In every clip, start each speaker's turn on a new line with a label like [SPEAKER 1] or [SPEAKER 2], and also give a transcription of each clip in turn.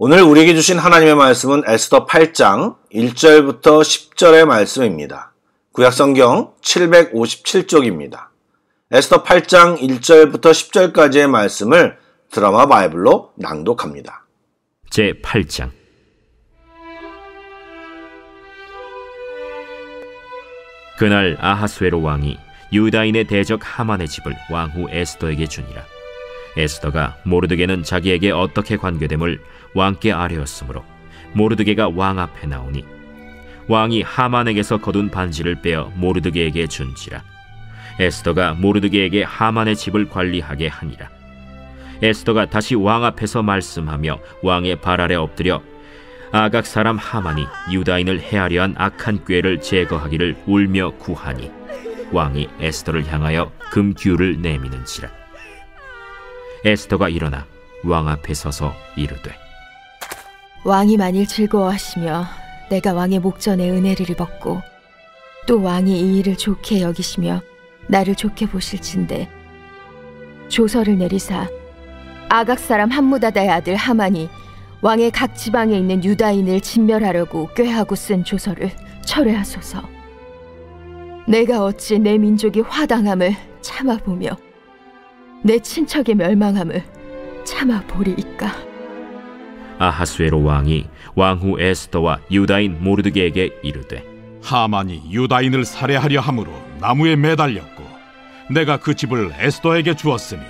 [SPEAKER 1] 오늘 우리에게 주신 하나님의 말씀은 에스더 8장 1절부터 10절의 말씀입니다. 구약성경 757쪽입니다. 에스더 8장 1절부터 10절까지의 말씀을 드라마 바이블로 낭독합니다.
[SPEAKER 2] 제8장 그날 아하수에로 왕이 유다인의 대적 하만의 집을 왕후 에스더에게 주니라. 에스더가 모르드게는 자기에게 어떻게 관계됨을 왕께 아뢰었으므로 모르드게가 왕 앞에 나오니 왕이 하만에게서 거둔 반지를 빼어 모르드게에게 준지라. 에스더가 모르드게에게 하만의 집을 관리하게 하니라. 에스더가 다시 왕 앞에서 말씀하며 왕의 발 아래 엎드려 아각 사람 하만이 유다인을 해하려 한 악한 꾀를 제거하기를 울며 구하니 왕이 에스더를 향하여 금규를 내미는지라. 에스더가 일어나 왕 앞에 서서 이르되
[SPEAKER 3] 왕이 만일 즐거워하시며 내가 왕의 목전에 은혜를 입었고 또 왕이 이 일을 좋게 여기시며 나를 좋게 보실진대 조서를 내리사 아각 사람 함무다다의 아들 하만이 왕의 각 지방에 있는 유다인을 진멸하려고 꾀하고 쓴 조서를 철회하소서. 내가 어찌 내 민족이 화당함을 참아보며 내 친척의 멸망함을 참아보리이까.
[SPEAKER 2] 아하수에로 왕이 왕후 에스더와 유다인 모르드게에게 이르되
[SPEAKER 4] 하만이 유다인을 살해하려 함으로 나무에 매달렸고 내가 그 집을 에스더에게 주었으니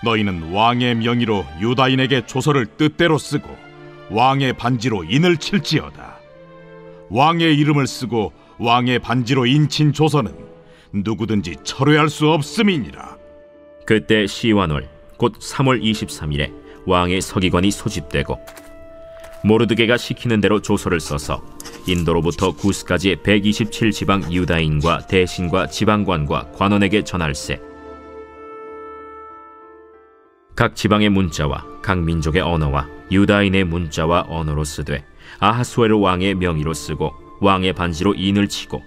[SPEAKER 4] 너희는 왕의 명의로 유다인에게 조서를 뜻대로 쓰고 왕의 반지로 인을 칠지어다. 왕의 이름을 쓰고 왕의 반지로 인친 조서는 누구든지 철회할 수 없음이니라.
[SPEAKER 2] 그때 시완월 곧 3월 23일에 왕의 서기관이 소집되고 모르드게가 시키는 대로 조서를 써서 인도로부터 구스까지의 127지방 유다인과 대신과 지방관과 관원에게 전할세. 각 지방의 문자와 각 민족의 언어와 유다인의 문자와 언어로 쓰되 아하수에로 왕의 명의로 쓰고 왕의 반지로 인을 치고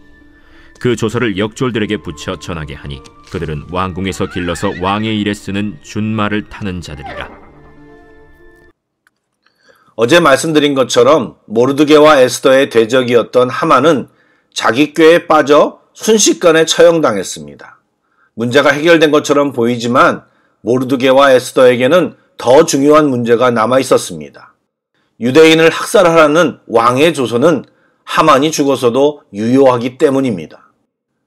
[SPEAKER 2] 그 조서를 역졸들에게 붙여 전하게 하니 그들은 왕궁에서 길러서 왕의 일에 쓰는 준말을 타는 자들이라.
[SPEAKER 1] 어제 말씀드린 것처럼 모르드게와 에스더의 대적이었던 하만은 자기 꾀에 빠져 순식간에 처형당했습니다. 문제가 해결된 것처럼 보이지만 모르드게와 에스더에게는 더 중요한 문제가 남아 있었습니다. 유대인을 학살하라는 왕의 조서는 하만이 죽어서도 유효하기 때문입니다.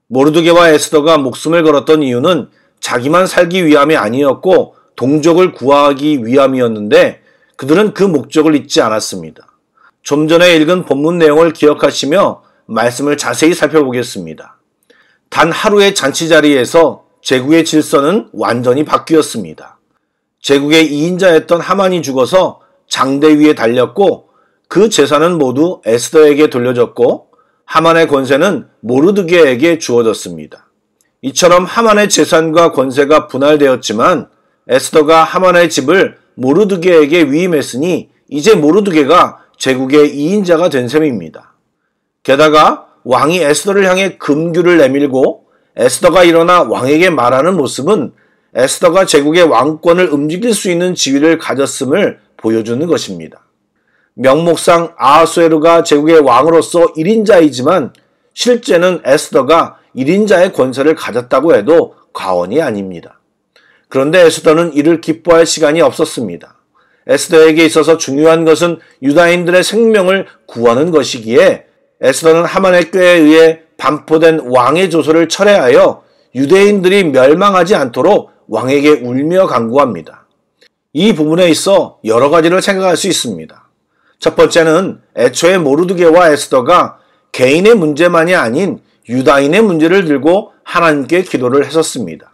[SPEAKER 1] 모르드게와 에스더가 목숨을 걸었던 이유는 자기만 살기 위함이 아니었고 동족을 구하기 위함이었는데 그들은 그 목적을 잊지 않았습니다. 좀 전에 읽은 본문 내용을 기억하시며 말씀을 자세히 살펴보겠습니다. 단 하루의 잔치 자리에서 제국의 질서는 완전히 바뀌었습니다. 제국의 2인자였던 하만이 죽어서 장대 위에 달렸고 그 재산은 모두 에스더에게 돌려졌고 하만의 권세는 모르드게에게 주어졌습니다. 이처럼 하만의 재산과 권세가 분할되었지만 에스더가 하만의 집을 모르드게에게 위임했으니 이제 모르드게가 제국의 2인자가 된 셈입니다. 게다가 왕이 에스더를 향해 금규를 내밀고 에스더가 일어나 왕에게 말하는 모습은 에스더가 제국의 왕권을 움직일 수 있는 지위를 가졌음을 보여주는 것입니다. 명목상 아하수에르가 제국의 왕으로서 1인자이지만 실제는 에스더가 1인자의 권세를 가졌다고 해도 과언이 아닙니다. 그런데 에스더는 이를 기뻐할 시간이 없었습니다. 에스더에게 있어서 중요한 것은 유다인들의 생명을 구하는 것이기에 에스더는 하만의 꾀에 의해 반포된 왕의 조서를 철회하여 유대인들이 멸망하지 않도록 왕에게 울며 간구합니다. 이 부분에 있어 여러 가지를 생각할 수 있습니다. 첫 번째는 애초에 모르드게와 에스더가 개인의 문제만이 아닌 유다인의 문제를 들고 하나님께 기도를 했었습니다.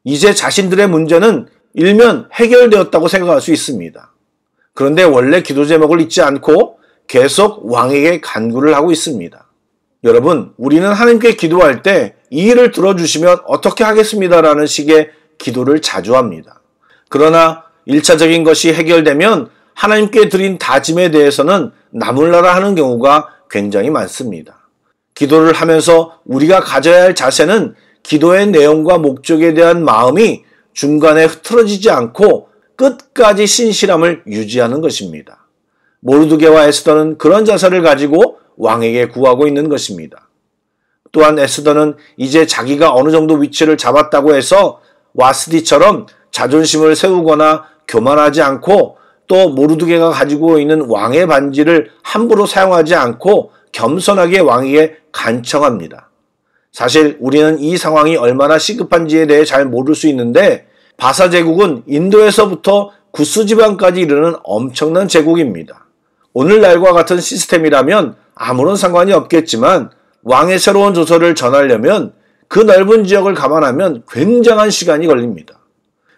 [SPEAKER 1] 이제 자신들의 문제는 일면 해결되었다고 생각할 수 있습니다. 그런데 원래 기도 제목을 잊지 않고 계속 왕에게 간구를 하고 있습니다. 여러분, 우리는 하나님께 기도할 때 이 일을 들어주시면 어떻게 하겠습니다라는 식의 기도를 자주 합니다. 그러나 1차적인 것이 해결되면 하나님께 드린 다짐에 대해서는 나몰라라 하는 경우가 굉장히 많습니다. 기도를 하면서 우리가 가져야 할 자세는 기도의 내용과 목적에 대한 마음이 중간에 흐트러지지 않고 끝까지 신실함을 유지하는 것입니다. 모르드게와 에스더는 그런 자세를 가지고 왕에게 구하고 있는 것입니다. 또한 에스더는 이제 자기가 어느 정도 위치를 잡았다고 해서 와스디처럼 자존심을 세우거나 교만하지 않고 또 모르드게가 가지고 있는 왕의 반지를 함부로 사용하지 않고 겸손하게 왕에게 간청합니다. 사실 우리는 이 상황이 얼마나 시급한지에 대해 잘 모를 수 있는데 바사 제국은 인도에서부터 구스 지방까지 이르는 엄청난 제국입니다. 오늘날과 같은 시스템이라면 아무런 상관이 없겠지만 왕의 새로운 조서를 전하려면 그 넓은 지역을 감안하면 굉장한 시간이 걸립니다.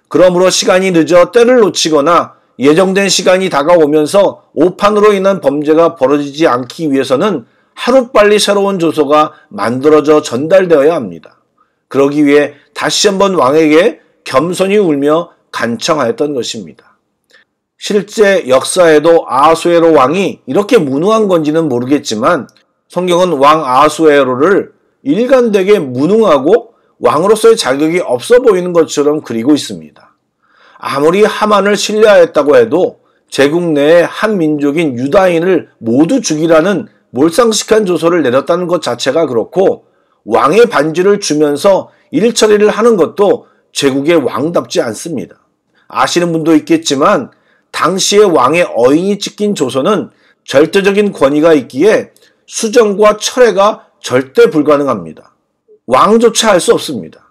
[SPEAKER 1] 그러므로 시간이 늦어 때를 놓치거나 예정된 시간이 다가오면서 오판으로 인한 범죄가 벌어지지 않기 위해서는 하루빨리 새로운 조서가 만들어져 전달되어야 합니다. 그러기 위해 다시 한번 왕에게 겸손히 울며 간청하였던 것입니다. 실제 역사에도 아하수에로 왕이 이렇게 무능한 건지는 모르겠지만 성경은 왕 아하수에로를 일관되게 무능하고 왕으로서의 자격이 없어 보이는 것처럼 그리고 있습니다. 아무리 하만을 신뢰하였다고 해도 제국 내에 한 민족인 유다인을 모두 죽이라는 몰상식한 조서를 내렸다는 것 자체가 그렇고 왕의 반지를 주면서 일처리를 하는 것도 제국의 왕답지 않습니다. 아시는 분도 있겠지만 당시의 왕의 어인이 찍힌 조서는 절대적인 권위가 있기에 수정과 철회가 절대 불가능합니다. 왕조차 할 수 없습니다.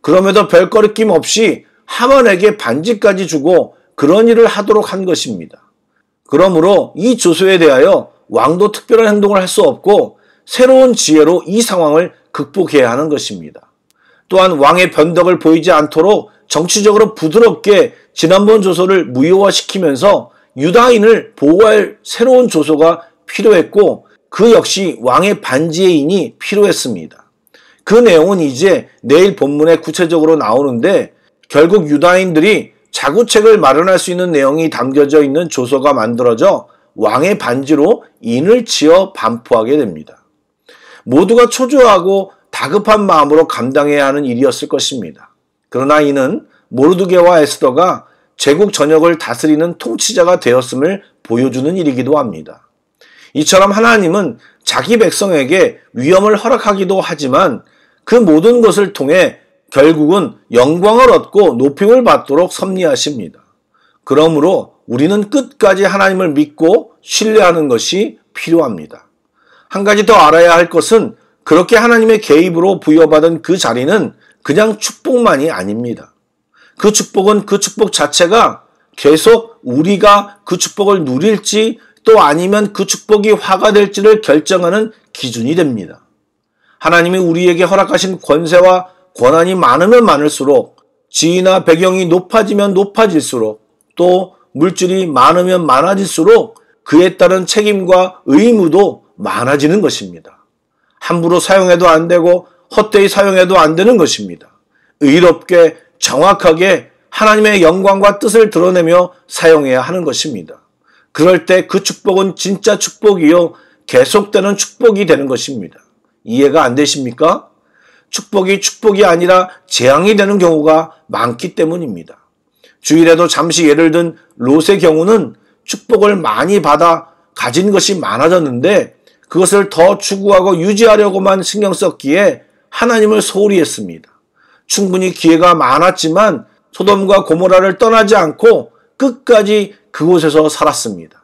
[SPEAKER 1] 그럼에도 별거리낌 없이 하만에게 반지까지 주고 그런 일을 하도록 한 것입니다. 그러므로 이 조서에 대하여 왕도 특별한 행동을 할 수 없고 새로운 지혜로 이 상황을 극복해야 하는 것입니다. 또한 왕의 변덕을 보이지 않도록 정치적으로 부드럽게 지난번 조서를 무효화시키면서 유다인을 보호할 새로운 조서가 필요했고 그 역시 왕의 반지의 인이 필요했습니다. 그 내용은 이제 내일 본문에 구체적으로 나오는데 결국 유다인들이 자구책을 마련할 수 있는 내용이 담겨져 있는 조서가 만들어져 왕의 반지로 인을 지어 반포하게 됩니다. 모두가 초조하고 다급한 마음으로 감당해야 하는 일이었을 것입니다. 그러나 이는 모르드게와 에스더가 제국 전역을 다스리는 통치자가 되었음을 보여주는 일이기도 합니다. 이처럼 하나님은 자기 백성에게 위험을 허락하기도 하지만 그 모든 것을 통해 결국은 영광을 얻고 높임을 받도록 섭리하십니다. 그러므로 우리는 끝까지 하나님을 믿고 신뢰하는 것이 필요합니다. 한 가지 더 알아야 할 것은 그렇게 하나님의 개입으로 부여받은 그 자리는 그냥 축복만이 아닙니다. 그 축복은 그 축복 자체가 계속 우리가 그 축복을 누릴지 또 아니면 그 축복이 화가 될지를 결정하는 기준이 됩니다. 하나님이 우리에게 허락하신 권세와 권한이 많으면 많을수록 지위나 배경이 높아지면 높아질수록 또 물질이 많으면 많아질수록 그에 따른 책임과 의무도 많아지는 것입니다. 함부로 사용해도 안 되고 헛되이 사용해도 안 되는 것입니다. 의롭게 정확하게 하나님의 영광과 뜻을 드러내며 사용해야 하는 것입니다. 그럴 때 그 축복은 진짜 축복이요 계속되는 축복이 되는 것입니다. 이해가 안 되십니까? 축복이 축복이 아니라 재앙이 되는 경우가 많기 때문입니다. 주일에도 잠시 예를 든 롯의 경우는 축복을 많이 받아 가진 것이 많아졌는데 그것을 더 추구하고 유지하려고만 신경 썼기에 하나님을 소홀히 했습니다. 충분히 기회가 많았지만 소돔과 고모라를 떠나지 않고 끝까지 그곳에서 살았습니다.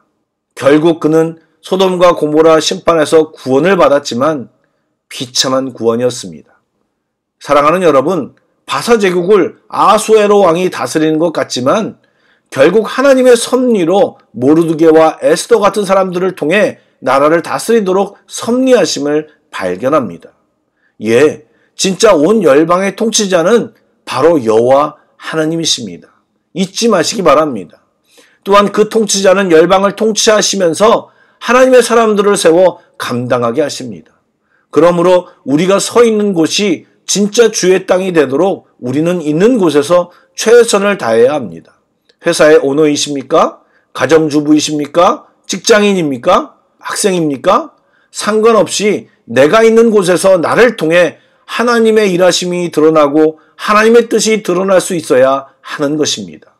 [SPEAKER 1] 결국 그는 소돔과 고모라 심판에서 구원을 받았지만 비참한 구원이었습니다. 사랑하는 여러분, 바사 제국을 아하수에로 왕이 다스리는 것 같지만 결국 하나님의 섭리로 모르드게와 에스더 같은 사람들을 통해 나라를 다스리도록 섭리하심을 발견합니다. 예, 진짜 온 열방의 통치자는 바로 여호와 하나님이십니다. 잊지 마시기 바랍니다. 또한 그 통치자는 열방을 통치하시면서 하나님의 사람들을 세워 감당하게 하십니다. 그러므로 우리가 서 있는 곳이 진짜 주의 땅이 되도록 우리는 있는 곳에서 최선을 다해야 합니다. 회사의 오너이십니까? 가정주부이십니까? 직장인입니까? 학생입니까? 상관없이 내가 있는 곳에서 나를 통해 하나님의 일하심이 드러나고 하나님의 뜻이 드러날 수 있어야 하는 것입니다.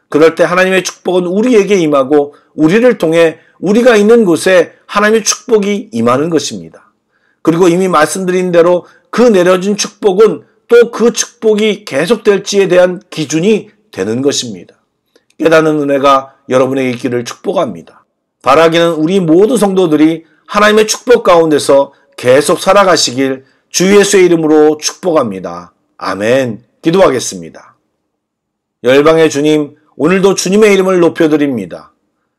[SPEAKER 1] 그럴 때 하나님의 축복은 우리에게 임하고 우리를 통해 우리가 있는 곳에 하나님의 축복이 임하는 것입니다. 그리고 이미 말씀드린 대로 그 내려진 축복은 또 그 축복이 계속될지에 대한 기준이 되는 것입니다. 깨닫는 은혜가 여러분에게 있기를 축복합니다. 바라기는 우리 모든 성도들이 하나님의 축복 가운데서 계속 살아가시길 주 예수의 이름으로 축복합니다. 아멘. 기도하겠습니다. 열방의 주님, 오늘도 주님의 이름을 높여드립니다.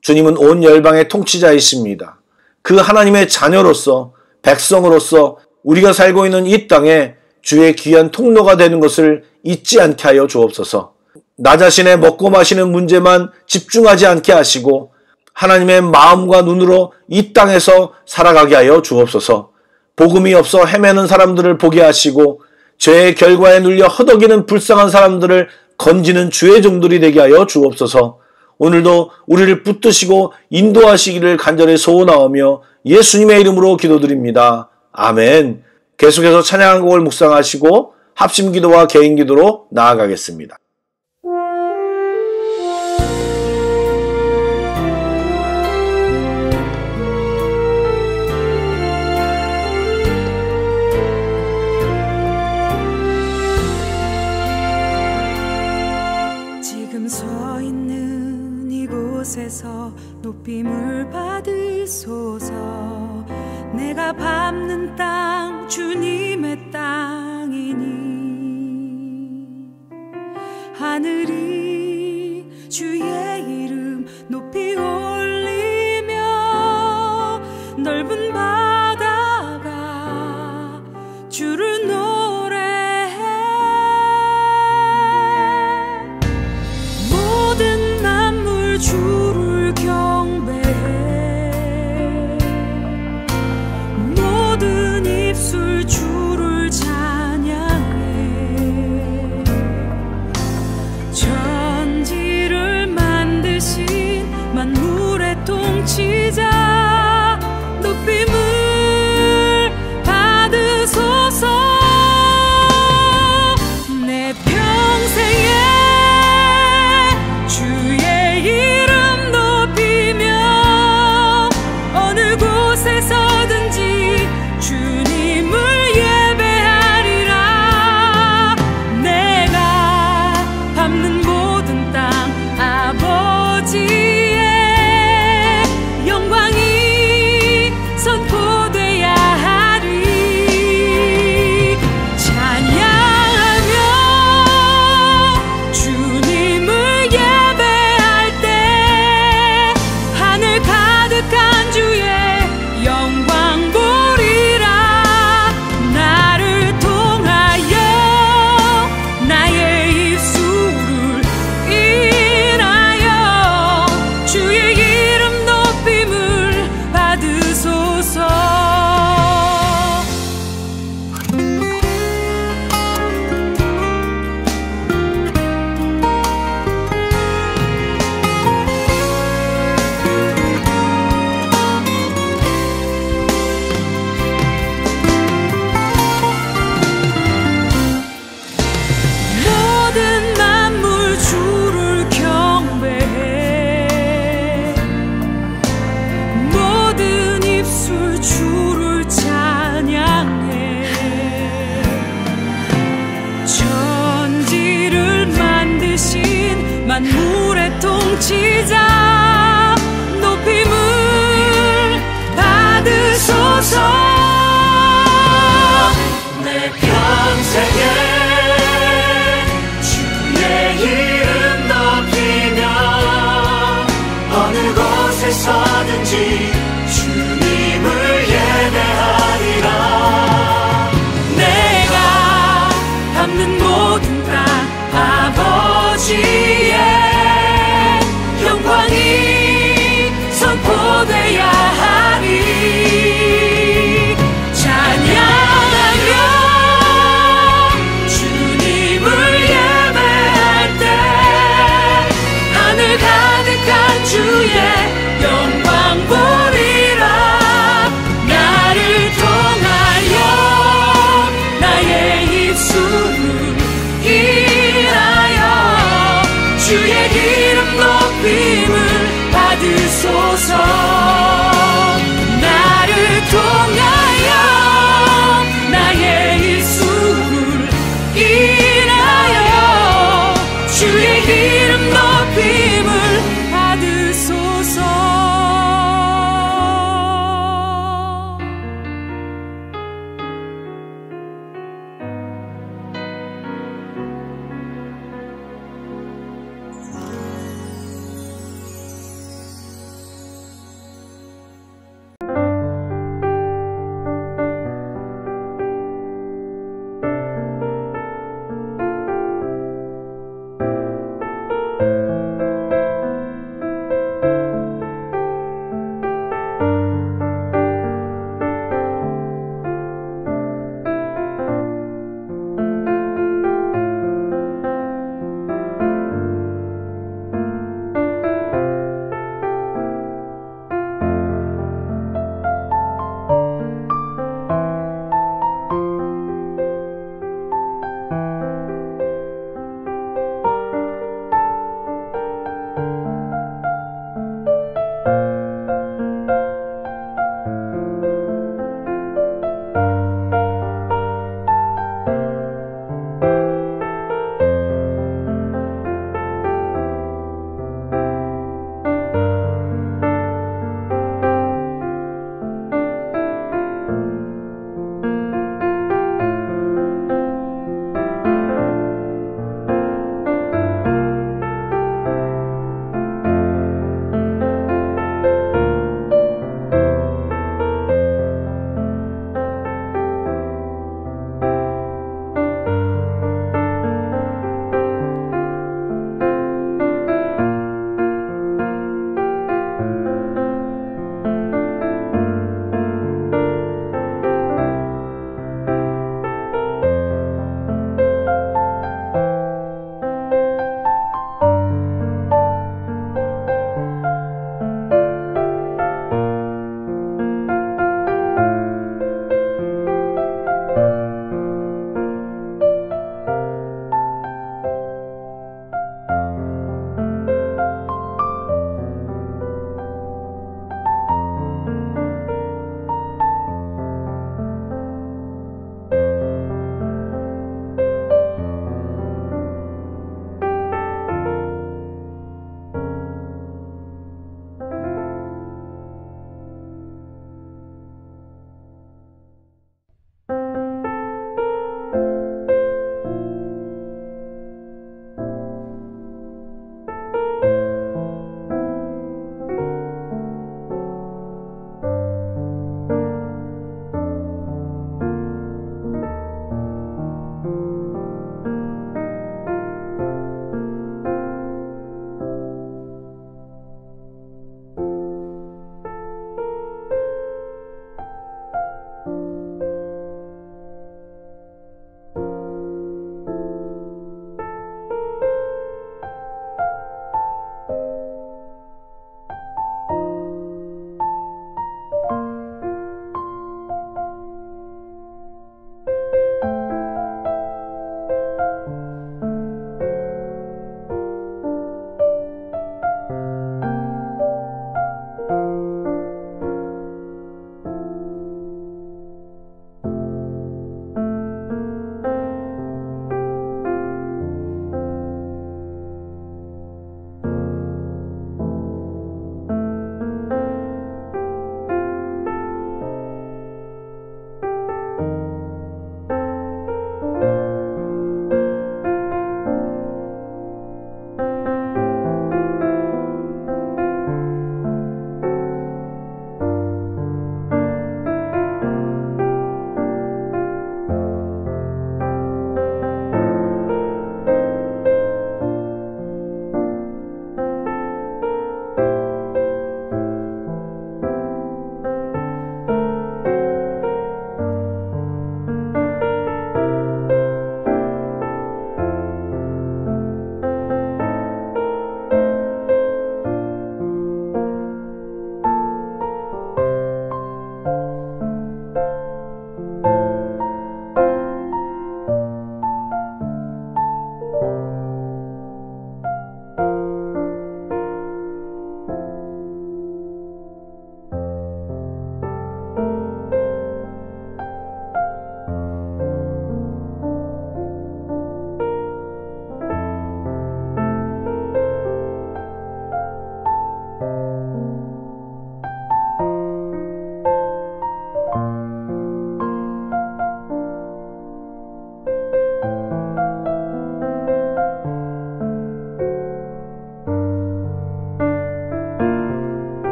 [SPEAKER 1] 주님은 온 열방의 통치자이십니다. 그 하나님의 자녀로서, 백성으로서 우리가 살고 있는 이 땅에 주의 귀한 통로가 되는 것을 잊지 않게 하여 주옵소서. 나 자신의 먹고 마시는 문제만 집중하지 않게 하시고 하나님의 마음과 눈으로 이 땅에서 살아가게 하여 주옵소서. 복음이 없어 헤매는 사람들을 보게 하시고 죄의 결과에 눌려 허덕이는 불쌍한 사람들을 건지는 주의 종들이 되게 하여 주옵소서. 오늘도 우리를 붙드시고 인도하시기를 간절히 소원하오며 예수님의 이름으로 기도드립니다. 아멘. 계속해서 찬양곡을 묵상하시고 합심기도와 개인기도로 나아가겠습니다.
[SPEAKER 5] 지금 서 있는 이곳에서 높임을 받으소서. 내가 밟는 땅 주님의 땅이니 하늘이 주의 이름 높이 올리며 넓은 바다가 주를 노래해. 모든 만물 주를 경배해. 모든 입술 주를 찬양해. 천지를 만드신 만물의 통치자 높임을 받으소서. 내 평생에 주의 이름 높이며 어느 곳에서든지 주님을 예배하리라. 내가 밟는 모든 땅 아버지의 영광이 선포돼야 하리. 찬양하며 주님을 예배할 때 하늘 가득한 주의 영광 보리라. 나를 통하여 나의 입술을 인하여 주의 이름 높임을 받으소서. 모든 만물 주를 경배해. 모든 입술 주를 찬양해. 천지를 만드신 만물의 통치자 높임을 받으소서. 내 평생에 주의 이름 높이며 어느 곳에서든지 주님을 예배하리라. 내가 밟는 모든 땅 아버지의 영광이 선포돼야 하리. 찬양하며 주님을 예배할 때 하늘 가득한 주의 영광 보리라. 나를 통하여 나의 입술을 인하여 주의 이름 높임을 받으소서.